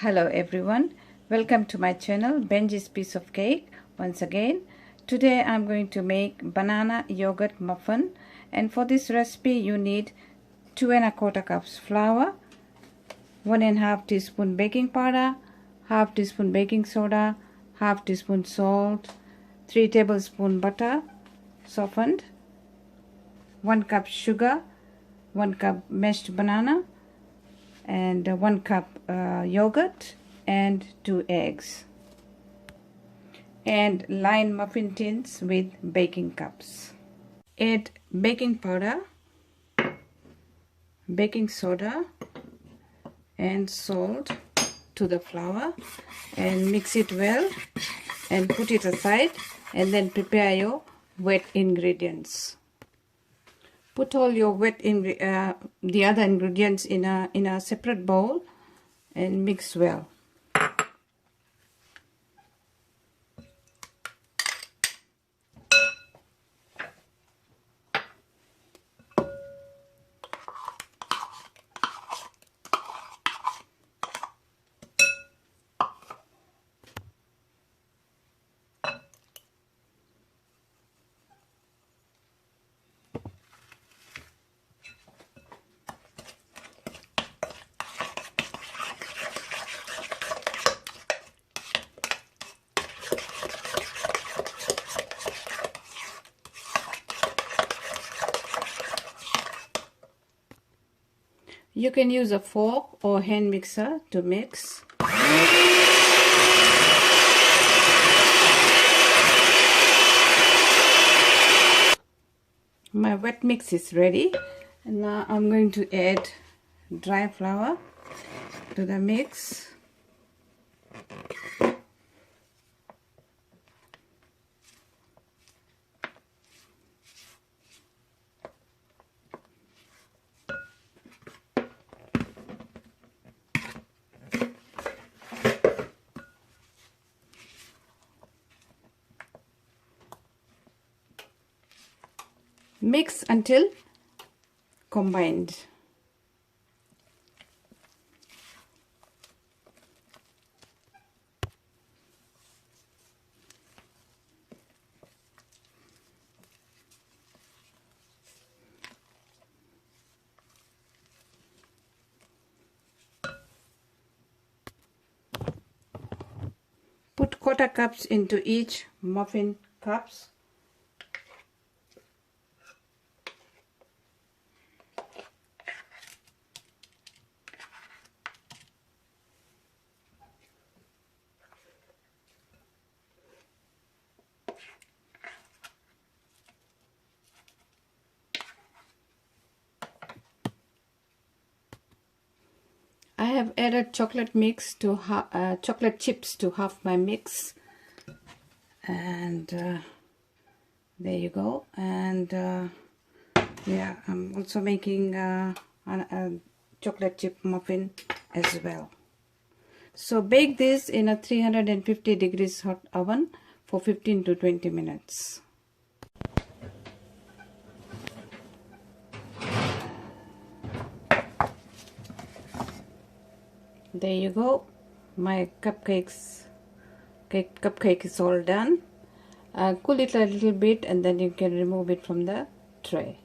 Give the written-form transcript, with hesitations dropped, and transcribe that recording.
Hello everyone, welcome to my channel Benji's Piece of Cake. Once again, today I'm going to make banana yogurt muffin, and for this recipe you need 2 1/4 cups flour, 1 1/2 teaspoon baking powder, half teaspoon baking soda, half teaspoon salt, 3 tablespoon butter softened, 1 cup sugar, 1 cup mashed banana, and 1 cup yogurt, and 2 eggs, and line muffin tins with baking cups. Add baking powder, baking soda and salt to the flour and mix it well and put it aside, and then prepare your wet ingredients. Put all your the other ingredients in a separate bowl and mix well. You can use a fork or hand mixer to mix. My wet mix is ready, and now I'm going to add dry flour to the mix. Mix until combined. Put 1/4 cups into each muffin cups. I have added chocolate chocolate chips to half my mix, and there you go. And yeah, I'm also making a chocolate chip muffin as well. So bake this in a 350 degrees hot oven for 15 to 20 minutes. There you go, my cupcake is all done. Cool it a little bit, and then you can remove it from the tray.